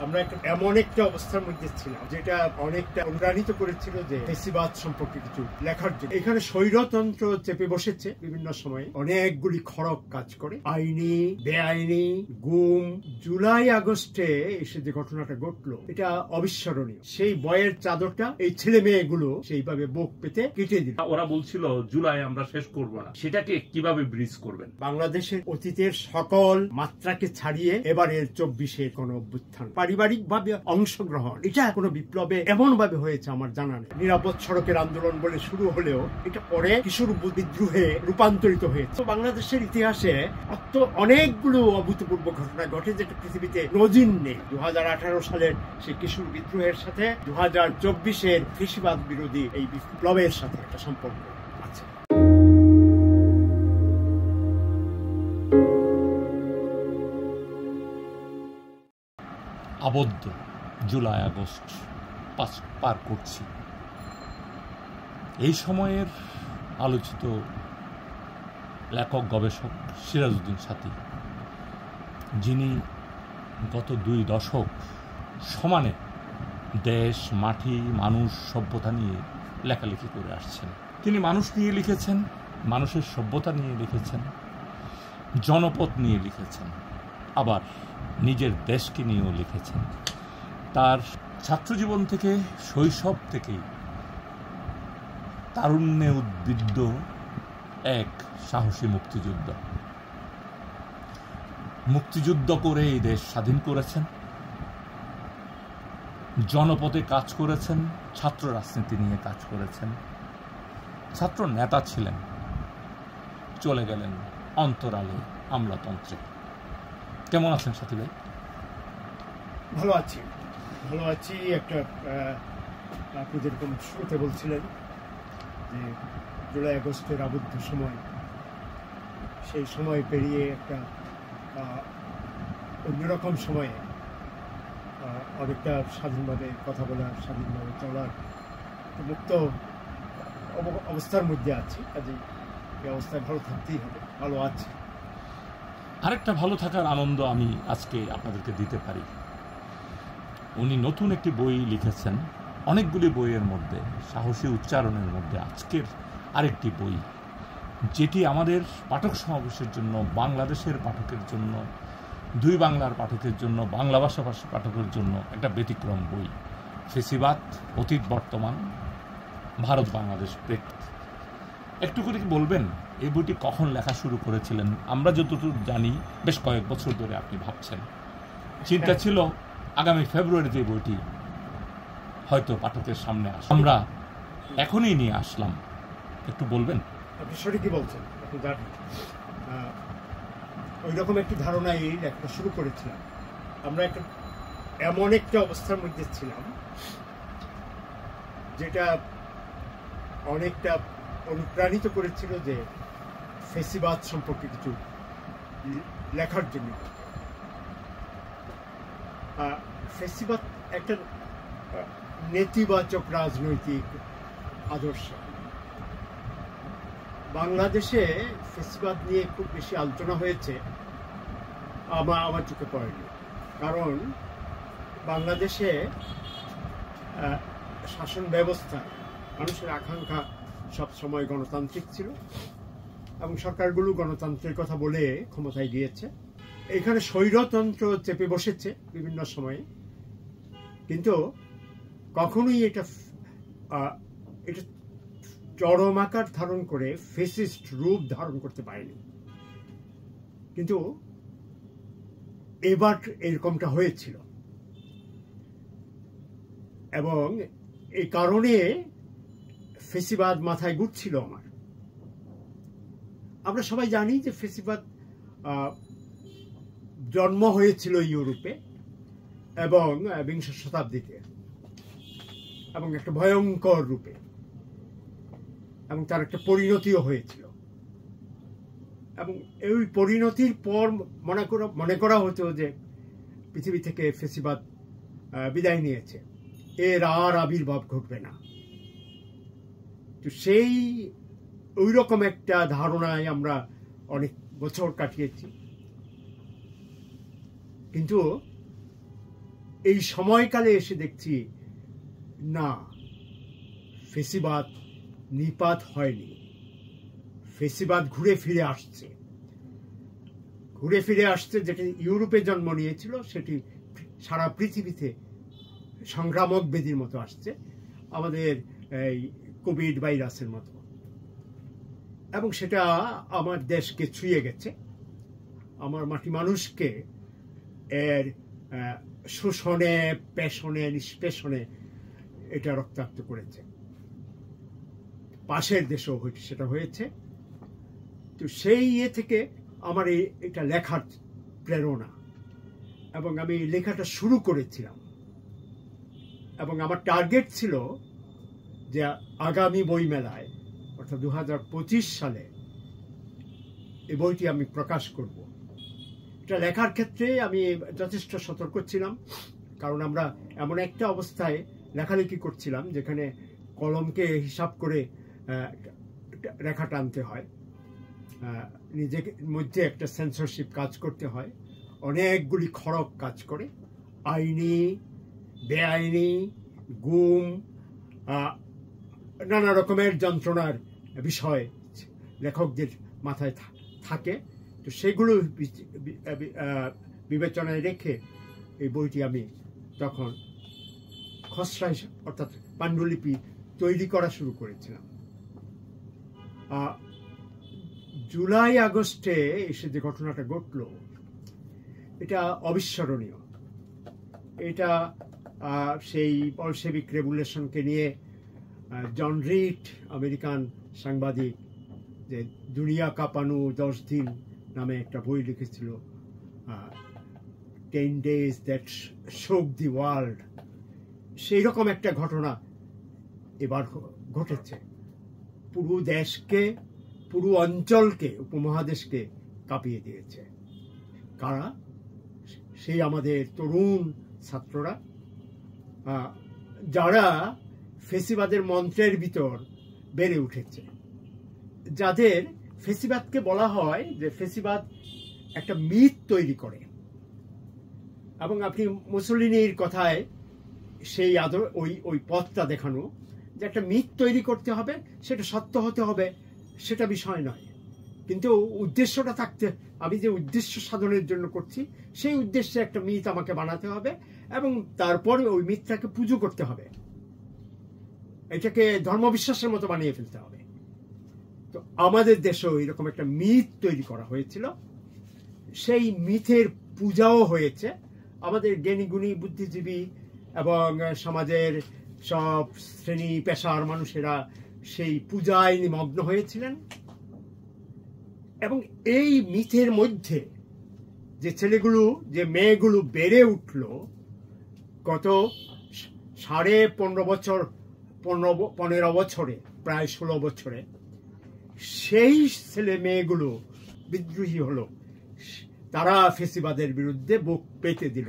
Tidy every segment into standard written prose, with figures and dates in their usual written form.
আমরা এমন একটা অবস্থার মধ্যে ছিলাম যেটা অনেকটা অনুপ্রাণিত করেছিল যে ফেসিবাদ সম্পর্কে কিছু লেখার জন্য। এখানে স্বৈরতন্ত্র চেপে বসেছে বিভিন্ন সময়ে, অনেকগুলি খড়ক কাজ করে, আইনি বেআইনি গুম। জুলাই আগস্টে এসে যে ঘটনাটা ঘটলো এটা অবিস্মরণীয়। সেই বয়ের চাদরটা এই ছেলে মেয়েগুলো সেইভাবে বুক পেতে কেটে দিল। ওরা বলছিল জুলাই আমরা শেষ করব না, সেটাকে কিভাবে ব্রিজ করবেন? বাংলাদেশের অতীতের সকল মাত্রাকে ছাড়িয়ে এবারের 24-এর কোন অভ্যুত্থান, পারিবারিক ভাবে অংশগ্রহণ, এটা কোনো বিপ্লবে এমন ভাবে হয়েছে আমার জানা নেই। নিরাপদ সড়কের আন্দোলন বলে শুরু হলেও এটা পরে কিশোর বিদ্রোহে রূপান্তরিত হয়েছে। বাংলাদেশের ইতিহাসে অনেকগুলো অভূতপূর্ব ঘটনা ঘটে যেটা পৃথিবীতে নজির নেই। 2018 সালের সেই কিশোর বিদ্রোহের সাথে 2024-এর ফ্যাসিবাদ বিরোধী এই বিপ্লবের সাথে একটা সম্পর্ক আছে। আবদ্ধ জুলাই আগস্ট পার করছি। এই সময়ের আলোচিত লেখক গবেষক সিরাজউদ্দিন সাথী, যিনি গত 2 দশক সমানে দেশ, মাটি, মানুষ, সভ্যতা নিয়ে লেখালেখি করে আসছেন। তিনি মানুষ নিয়ে লিখেছেন, মানুষের সভ্যতা নিয়ে লিখেছেন, জনপদ নিয়ে লিখেছেন, আবার নিজের দেশকে নিয়েও লিখেছেন। তার ছাত্রজীবন থেকে, শৈশব থেকেই তারুণ্যে উদ্বুদ্ধ এক সাহসী মুক্তিযুদ্ধ করে এই দেশ স্বাধীন করেছেন, জনপদে কাজ করেছেন, ছাত্র রাজনীতি নিয়ে কাজ করেছেন, ছাত্র নেতা ছিলেন, চলে গেলেন অন্তরালে আমলাতন্ত্রে। কেমন আছেন সাথী ভাই? ভালো আছি। একটা আপনি যেরকম শুরুতে বলছিলেন যে জুলাই আগস্টের আবদ্ধ সময়, সেই সময় পেরিয়ে একটা অন্যরকম সময়ে অনেকটা স্বাধীনভাবে কথা বলার, স্বাধীনভাবে চলার মুক্ত অবস্থার মধ্যে আছি। কাজে এই অবস্থায় ভালো থাকতেই হবে, ভালো আছি। আরেকটা ভালো থাকার আনন্দ আমি আজকে আপনাদেরকে দিতে পারি। উনি নতুন একটি বই লিখেছেন, অনেকগুলি বইয়ের মধ্যে, সাহসী উচ্চারণের মধ্যে আজকের আরেকটি বই, যেটি আমাদের পাঠক সমাবেশের জন্য, বাংলাদেশের পাঠকের জন্য, 2 বাংলার পাঠকের জন্য, বাংলা ভাষাভাষী পাঠকের জন্য একটা ব্যতিক্রম বই। ফেসিবাদ, অতীত বর্তমান, ভারত বাংলাদেশ প্রেক্ষিত। একটু করে কি বলবেন এই বইটি কখন লেখা শুরু করেছিলেন? আমরা যতটুকু জানি বেশ কয়েক বছর ধরে আপনি ভাবছেন, চিন্তা ছিল আগামী ফেব্রুয়ারিতে এই বইটি হয়তো পাঠকের সামনে আসে, আমরা এখনই নিয়ে আসলাম। একটু বলবেন? আপনি সঠিকই বলছেন। আপনি জানেন ওই রকম একটি ধারণাই লেখা শুরু করেছিলাম। আমরা এমন একটা অবস্থার মধ্যে ছিলাম যেটা অনেকটা অনুপ্রাণিত করেছিল যে ফেসিবাদ সম্পর্কে কিছু লেখার জন্য। ফেসিবাদ একটা নেতিবাচক রাজনৈতিক আদর্শ। বাংলাদেশে ফেসিবাদ নিয়ে খুব বেশি আলোচনা হয়েছে, আমার চোখে পড়েনি। কারণ বাংলাদেশে শাসন ব্যবস্থা, মানুষের আকাঙ্ক্ষা সবসময় গণতান্ত্রিক ছিল এবং সরকারগুলো গণতন্ত্রের কথা বলে ক্ষমতায় গিয়েছে। এখানে স্বৈরতন্ত্র চেপে বসেছে বিভিন্ন সময়ে, কিন্তু কখনোই এটা চরম আকার ধারণ করে ফেসিস্ট রূপ ধারণ করতে পারেনি। কিন্তু এবার এরকমটা হয়েছিল এবং এই কারণে ফেসিবাদ মাথায় ঘুরছিল আমার। আমরা সবাই জানি যে ফেসিবাদ জন্ম হয়েছিল ইউরোপে এবং 20 শতাব্দীতে, এবং একটা ভয়ঙ্কর রূপে, এবং তার একটা পরিণতিও হয়েছিল। এবং এই পরিণতির পর মনে করা হতো যে পৃথিবী থেকে ফেসিবাদ বিদায় নিয়েছে, এর আর আবির্ভাব ঘটবে না। তো সেই ওই রকম একটা ধারণায় আমরা অনেক বছর কাটিয়েছি। কিন্তু এই সময়কালে এসে দেখছি না, ফেসিবাদ নিপাত হয়নি, ফেসিবাদ ঘুরে ফিরে আসছে। যেটি ইউরোপে জন্ম নিয়েছিল সেটি সারা পৃথিবীতে সংক্রামক ব্যাধির মতো আসছে, আমাদের এই কোভিড ভাইরাসের মতো, এবং সেটা আমার দেশকে ছুঁয়ে গেছে, আমার মাটি মানুষকে এর শোষণে, পেষণে, নিষ্পেষণে এটা রক্তাক্ত করেছে। পাশের দেশেও সেটা হয়েছে। তো সেই থেকে আমার এটা লেখার প্রেরণা, এবং আমি লেখাটা শুরু করেছিলাম, এবং আমার টার্গেট ছিল যে আগামী বইমেলায় অর্থাৎ 2025 সালে এই বইটি আমি প্রকাশ করব। এটা লেখার ক্ষেত্রে আমি যথেষ্ট সতর্ক ছিলাম, কারণ আমরা এমন একটা অবস্থায় লেখালেখি করছিলাম যেখানে কলমকে হিসাব করে রেখা টানতে হয়, নিজের মধ্যে একটা সেন্সরশিপ কাজ করতে হয়, অনেকগুলি খড়ক কাজ করে, আইনি, বেআইনি, গুম, নানা রকমের যন্ত্রণার বিষয় লেখকদের মাথায় থাকে। তো সেগুলো বিবেচনায় রেখে এই বইটি আমি তখন খসড়া অর্থাৎ পাণ্ডুলিপি তৈরি করা শুরু করেছিলাম। জুলাই আগস্টে এসে যে ঘটনাটা ঘটল এটা অবিস্মরণীয়। এটা সেই বলশেভিক রেভলিউশনকে নিয়ে জন রিড, আমেরিকান সাংবাদিক, যে দুনিয়া কাঁপানো 10 দিন নামে একটা বই লিখেছিল, 10 days that shook the world, সেই রকম একটা ঘটনা এবার ঘটেছে। পুরো দেশকে, পুরো অঞ্চলকে, উপমহাদেশকে কাঁপিয়ে দিয়েছে। কারা? সেই আমাদের তরুণ ছাত্ররা, যারা ফেসিবাদের মন্ত্রের ভিতর বেড়ে উঠেছে, যাদের ফেসিবাদকে বলা হয় যে ফেসিবাদ একটা মিথ তৈরি করে, এবং আপনি মুসলিনীর কথায় সেই ওই পথটা দেখানো যে একটা মিথ তৈরি করতে হবে, সেটা সত্য হতে হবে, সেটা বিষয় নয়, কিন্তু উদ্দেশ্যটা থাকতে, আমি যে উদ্দেশ্য সাধনের জন্য করছি সেই উদ্দেশ্যে একটা মিথ আমাকে বানাতে হবে, এবং তারপর ওই মিথটাকে পুজো করতে হবে, এটাকে ধর্মবিশ্বাসের মতো বানিয়ে ফেলতে হবে। তো আমাদের দেশেও এরকম একটা মিথ তৈরি করা হয়েছিল, সেই মিথের পূজাও হয়েছে। আমাদের জ্ঞানীগুণী, বুদ্ধিজীবী এবং সমাজের সব শ্রেণী পেশার মানুষেরা সেই পূজায় নিমগ্ন হয়েছিলেন, এবং এই মিথের মধ্যে যে ছেলেগুলো, যে মেয়েগুলো বেড়ে উঠল গত 15 বছরে, প্রায় 16 বছরে, সেই ছেলে মেয়েগুলো বিদ্রোহী হলো, তারা ফেসিবাদের বিরুদ্ধে বুক পেতে দিল।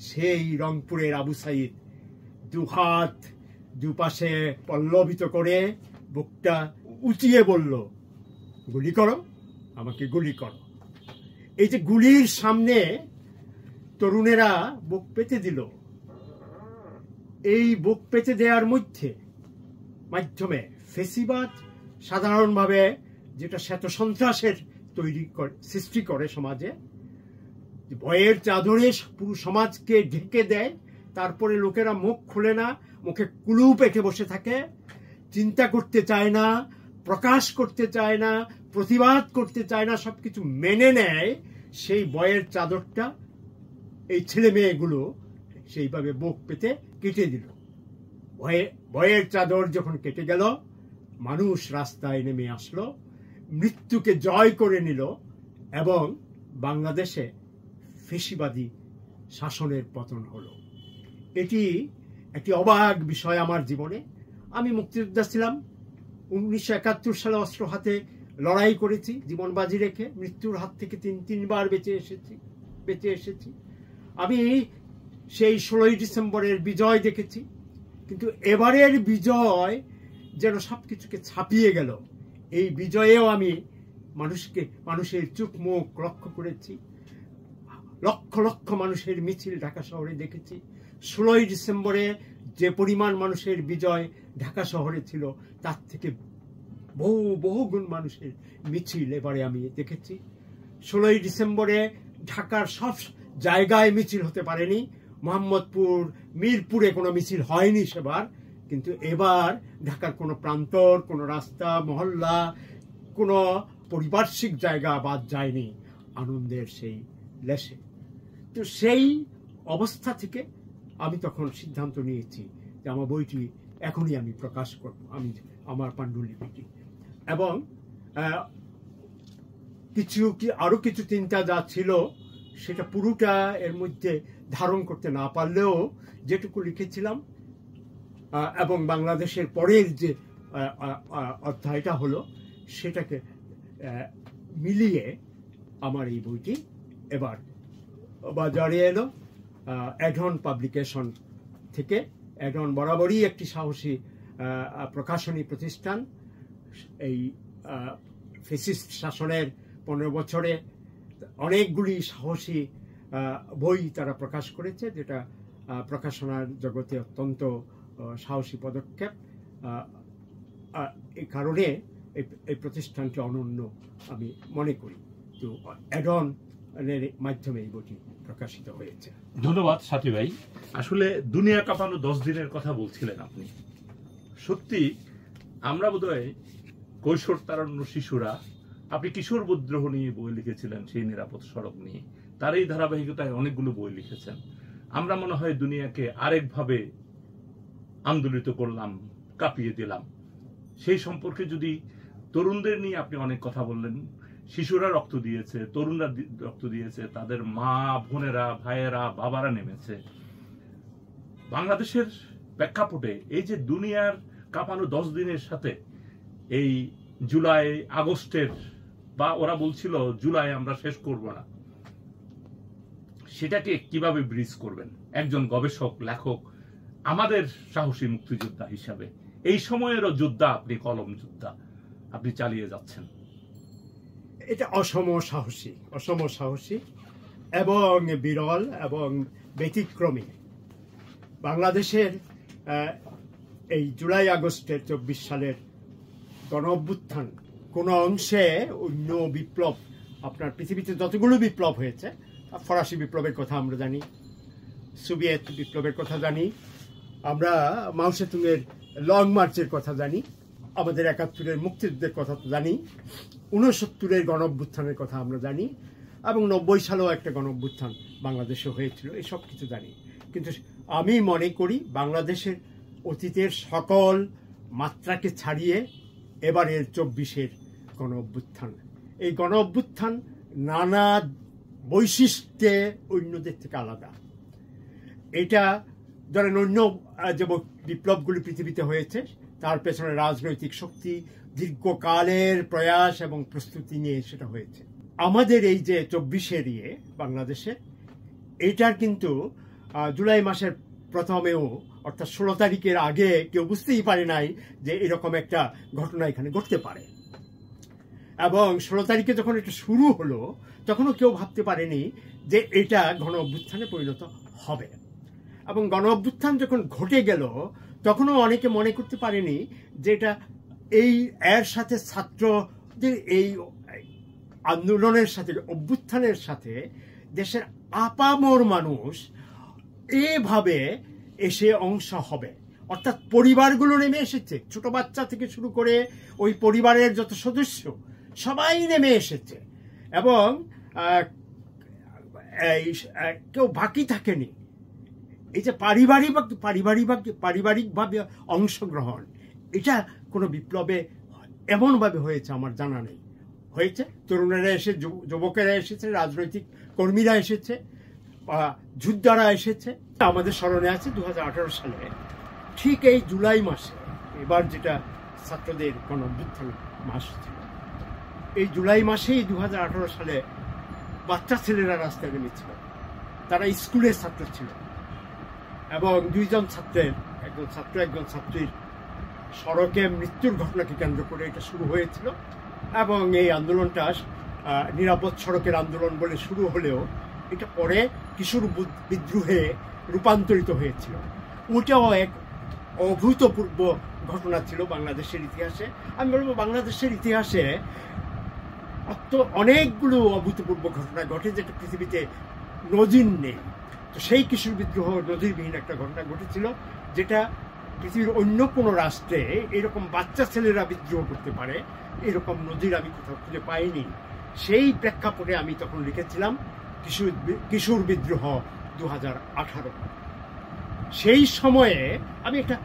সেই রংপুরের আবু সাইদ দুহাত দুপাশে পল্লবিত করে বুকটা উঁচিয়ে বলল, গুলি করো, আমাকে গুলি করো। এই যে গুলির সামনে তরুণেরা বুক পেতে দিল, এই বুক পেতে দেওয়ার মাধ্যমে ফেসিবাদ সাধারণভাবে যেটা শ্বেত সন্ত্রাসের সৃষ্টি করে সমাজে, ভয়ের চাদরে পুরো সমাজকে ঢেকে দেয়, তারপরে লোকেরা মুখ খুলে না, মুখে কুলু পেটে বসে থাকে, চিন্তা করতে চায় না, প্রকাশ করতে চায় না, প্রতিবাদ করতে চায় না, সবকিছু মেনে নেয়। সেই ভয়ের চাদরটা এই ছেলে মেয়েগুলো সেইভাবে বুক পেতে কেটে দিল। ভয়ের চাদর যখন কেটে গেল, মানুষ রাস্তায় নেমে আসলো, মৃত্যুকে জয় করে নিল, এবং বাংলাদেশে ফেসিবাদী শাসনের পতন হলো। এটি একটি অবাক বিষয় আমার জীবনে। আমি মুক্তিযোদ্ধা ছিলাম, 1971 সালে অস্ত্র হাতে লড়াই করেছি, জীবন বাজি রেখে মৃত্যুর হাত থেকে 3বার বেঁচে এসেছি। আমি সেই 16ই ডিসেম্বরের বিজয় দেখেছি, কিন্তু এবারের বিজয় যেন সবকিছুকে ছাপিয়ে গেল। এই বিজয়েও আমি মানুষের চোখ মুখ লক্ষ্য করেছি, লক্ষ লক্ষ মানুষের মিছিল ঢাকা শহরে দেখেছি। 16ই ডিসেম্বরে যে পরিমাণ মানুষের বিজয় ঢাকা শহরে ছিল, তার থেকে বহু গুণ মানুষের মিছিল এবারে আমি দেখেছি। 16ই ডিসেম্বরে ঢাকার সব জায়গায় মিছিল হতে পারেনি, মোহাম্মদপুর, মিরপুরে কোনো মিছিল হয়নি সেবার, কিন্তু এবার ঢাকার কোনো প্রান্তর, কোনো রাস্তা, মহল্লা, কোনো পরিপার্শ্বিক জায়গা বাদ যায়নি আনন্দের সেই লেশে। তো সেই অবস্থা থেকে আমি তখন সিদ্ধান্ত নিয়েছি যে আমার বইটি এখনই আমি প্রকাশ করব, আমি আমার পাণ্ডুলিপিটি। এবং আরো কিছু চিন্তা যা ছিল সেটা পুরোটা এর মধ্যে ধারণ করতে না পারলেও যেটুকু লিখেছিলাম এবং বাংলাদেশের পরের যে অধ্যায়টা হলো সেটাকে মিলিয়ে আমার এই বইটি এবার বাজারে এলো অ্যাডন পাবলিকেশন থেকে। অ্যাডন বরাবরই একটি সাহসী প্রকাশনী প্রতিষ্ঠান। এই ফ্যাসিস্ট শাসনের 15 বছরে অনেকগুলি সাহসী বই তারা প্রকাশ করেছে, যেটা প্রকাশনার জগতে অত্যন্ত সাহসী পদক্ষেপ। এই কারণে এই প্রতিষ্ঠানটি অনন্য আমি মনে করি। তো অ্যাডন এর মাধ্যমে এই বইটি প্রকাশিত হয়েছে। ধন্যবাদ সাথী ভাই। আসলে দুনিয়া কাঁপানো 10 দিনের কথা বলছিলেন আপনি। সত্যি আমরা বোধহয় কৈশোর তারুণ্য শিশুরা, আপনি কিশোর বিদ্রোহ নিয়ে বই লিখেছিলেন, সেই নিরাপদ সড়ক নিয়ে, তার এই ধারাবাহিকতায় অনেকগুলো বই লিখেছেন। আমরা মনে হয় দুনিয়াকে আরেকভাবে আন্দোলিত করলাম, কাঁপিয়ে দিলাম। সেই সম্পর্কে যদি তরুণদের নিয়ে আপনি অনেক কথা বললেন, শিশুরা রক্ত দিয়েছে, তরুণরা রক্ত দিয়েছে, তাদের মা বোনেরা, ভাইয়েরা, বাবারা নেমেছে। বাংলাদেশের প্রেক্ষাপটে এই যে দুনিয়ার কাঁপানো 10 দিনের সাথে এই জুলাই আগস্টের, বা ওরা বলছিল জুলাই আমরা শেষ করব না, সেটাকে কিভাবে ব্রিজ করবেন একজন গবেষক, লেখক, আমাদের সাহসী মুক্তিযোদ্ধা হিসাবে? এই সময়েরও যোদ্ধা আপনি, কলম যোদ্ধা আপনি চালিয়ে যাচ্ছেন। এটা অসম সাহসী এবং বিরল এবং ব্যতিক্রমী। বাংলাদেশের এই জুলাই আগস্টের 24 সালের গণ অভ্যুত্থান কোনো অংশে অন্য বিপ্লব, আপনার পৃথিবীতে যতগুলো বিপ্লব হয়েছে, ফরাসি বিপ্লবের কথা আমরা জানি, সোভিয়েত বিপ্লবের কথা জানি, আমরা মাও সেতুংয়ের লং মার্চের কথা জানি, আমাদের 71-এর মুক্তিযুদ্ধের কথা জানি, 69-এর গণ অভ্যুত্থানের কথা আমরা জানি, এবং 90 সালেও একটা গণ অভ্যুত্থান বাংলাদেশে হয়েছিল, এই সব কিছু জানি। কিন্তু আমি মনে করি বাংলাদেশের অতীতের সকল মাত্রাকে ছাড়িয়ে এবারের 24-এর গণ অভ্যুত্থান, এই গণ অভ্যুত্থান নানা বৈশিষ্ট্যে অন্যদের থেকে আলাদা। এটা ধরেন অন্য যে বিপ্লবগুলি পৃথিবীতে হয়েছে তার পেছনে রাজনৈতিক শক্তি, দীর্ঘকালের প্রয়াস এবং প্রস্তুতি নিয়ে সেটা হয়েছে। আমাদের এই যে 24-এর বাংলাদেশে, এটার কিন্তু জুলাই মাসের প্রথমেও, অর্থাৎ 16 তারিখের আগে কেউ বুঝতেই পারে নাই যে এরকম একটা ঘটনা এখানে ঘটতে পারে। এবং 16 তারিখে যখন এটা শুরু হলো তখনও কেউ ভাবতে পারেনি যে এটা গণ অভ্যুত্থানে পরিণত হবে। এবং গণ অভ্যুত্থান যখন ঘটে গেল তখনও অনেকে মনে করতে পারেনি যে এটা এর সাথে ছাত্রদের এই আন্দোলনের সাথে, অভ্যুত্থানের সাথে দেশের আপামর মানুষ এভাবে এসে অংশ হবে। অর্থাৎ পরিবারগুলো নেমে এসেছে, ছোট বাচ্চা থেকে শুরু করে ওই পরিবারের যত সদস্য সবাই নেমে এসেছে, এবং কেউ বাকি থাকেনি। এই যে পারিবারিকভাবে অংশগ্রহণ, এটা কোনো বিপ্লবে এমনভাবে হয়েছে আমার জানা নেই। হয়েছে, তরুণেরা এসে, যুবকেরা এসেছে, রাজনৈতিক কর্মীরা এসেছে, যোদ্ধারা এসেছে। আমাদের স্মরণে আছে 2018 সালে ঠিক এই জুলাই মাসে, এবার যেটা ছাত্রদের গণ অভ্যুত্থান মাস ছিল, এই জুলাই মাসেই 2018 সালে বাচ্চা ছেলেরা রাস্তায় নেমেছিল। তারা স্কুলের ছাত্র ছিল, এবং 2 জন ছাত্রের, একজন ছাত্র একজন ছাত্রীর সড়কে মৃত্যুর ঘটনাকে কেন্দ্র করে এটা শুরু হয়েছিল। এবং এই আন্দোলনটা নিরাপদ সড়কের আন্দোলন বলে শুরু হলেও এটা পরে কিশোর বিদ্রোহে রূপান্তরিত হয়েছিল। ওটাও এক অভূতপূর্ব ঘটনা ছিল বাংলাদেশের ইতিহাসে। আমি বলবো বাংলাদেশের ইতিহাসে অনেকগুলো অভূতপূর্ব ঘটনা ঘটে যেটা পৃথিবীতে নজির নেই। তো সেই কিশোর বিদ্রোহ নজিরবিহীন একটা ঘটনা ঘটেছিল, যেটা পৃথিবীর অন্য কোনো রাষ্ট্রে এরকম বাচ্চা ছেলেরা বিদ্রোহ করতে পারে এরকম নজির আমি কোথাও খুঁজে পাইনি। সেই প্রেক্ষাপটে আমি তখন লিখেছিলাম কিশোর বিদ্রোহ 2018। সেই সময়ে আমি একটা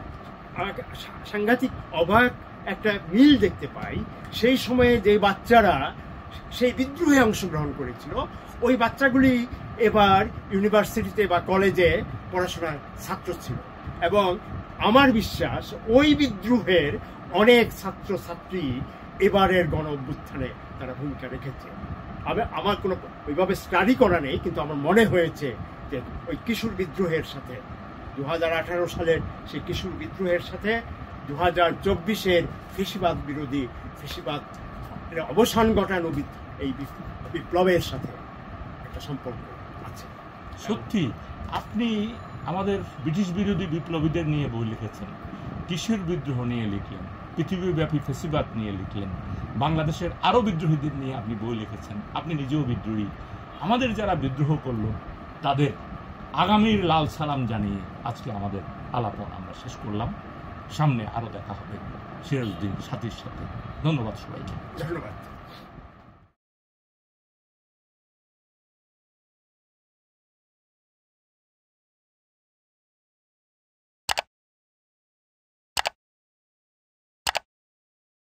সাংঘাতিক অবাক একটা মিল দেখতে পাই। সেই সময়ে যে বাচ্চারা সেই বিদ্রোহে অংশগ্রহণ করেছিল, ওই বাচ্চাগুলি এবার ইউনিভার্সিটিতে বা কলেজে পড়াশোনার ছাত্র ছিল, এবং আমার বিশ্বাস ওই বিদ্রোহের অনেক ছাত্রছাত্রী এবারের গণ অভ্যুত্থানে তারা ভূমিকা রেখেছে। আমার কোনো ওইভাবে স্টাডি করা নেই, কিন্তু আমার মনে হয়েছে যে ওই কিশোর বিদ্রোহের সাথে 2018 সালের সেই কিশোর বিদ্রোহের সাথে 2024-এর ফ্যাসিবাদ বিরোধী ফ্যাসিবাদ অবসান ঘটানো এই বিপ্লবের সাথে একটা সম্পর্ক আছে। সত্যি আপনি আমাদের ব্রিটিশ বিরোধী বিপ্লবীদের নিয়ে বই লিখেছেন, কিশোর বিদ্রোহ নিয়ে লিখলেন, পৃথিবীব্যাপী ফ্যাসিবাদ নিয়ে লিখলেন, বাংলাদেশের আরও বিদ্রোহীদের নিয়ে আপনি বই লিখেছেন, আপনি নিজেও বিদ্রোহী। আমাদের যারা বিদ্রোহ করলো তাদের আগামীর লাল সালাম জানিয়ে আজকে আমাদের আলাপন আমরা শেষ করলাম। সামনে আরও দেখা হবে সিরাজউদ্দিন সাথীর সাথে। ধন্যবাদ সবাইকে। ধন্যবাদ।